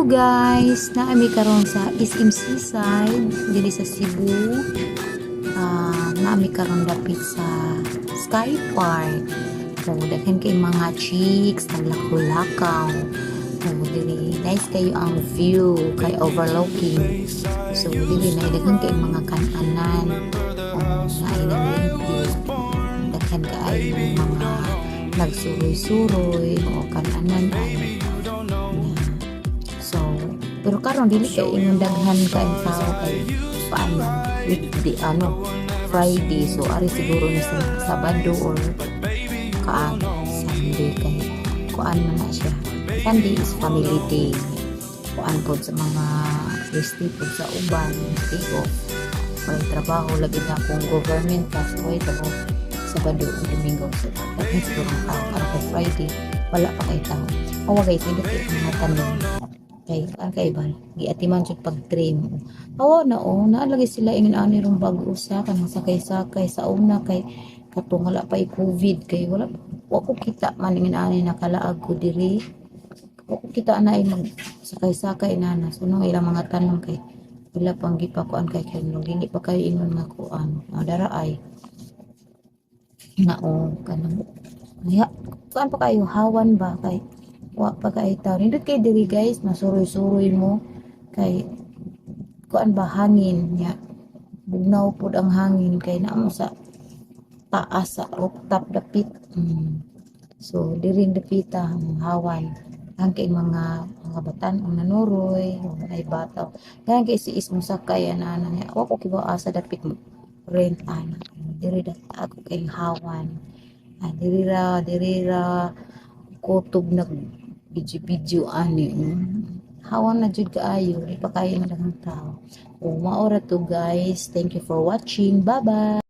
Hello guys, naami karon sa SM Seaside diri sa Cebu. Naami karon dapit sa Sky Park. So daghan kay mga chicks naglakaw-lakaw. So diri nice kayo ang view kay overlooking. So diri na daghan kay mga kan-anan. Naay nang linti. Daghan kay mga nagsuroy-suroy o kan-anan ay. So, pero karon dili kay ingon daghan kay tao kay paano weekday Friday, so ari siguro ni sa Sabado or Sunday kay kuan man na siya. Sunday is family day. Kuan pod sa mga resti pod sa uban, day off. May trabaho lagi na kung government task way trabaho Sabado o Domingo. So, daghan siguro ang tao para kay Friday wala pa kay tao. Awa guys, hindi kay mga tanong kay ba giatiman jud pag-train na naalagi sila ingin ani rong bag usa kanang sakay-sakay sa una kay katong wala pa COVID kay wala ko kita man ingin ani nakalaag ko diri ko kita na ay mag sakay-sakay na so nung ilang mga tanong kay wala pang gipakuan kay nung dili pa kayo ingon nga kuan dara ay kanang kuan pa kayo hawan ba kay wa pa kay taw nindot kay diri guys masuroy-suroy mo kay kuan ba hangin nya bugnaw pud ang hangin kay naamo sa taas sa rooftop dapit so diri dapita ang hawan ang kay mga batan ang nanuroy ay bataw kaya kay si ismo sakay ana nya wa ko kibawa sa dapit mo rent ana diri ako kay hawan diri ra kutob na video ani hawan na jud kaayo di pa kayo madang tao maora to guys, thank you for watching, bye bye.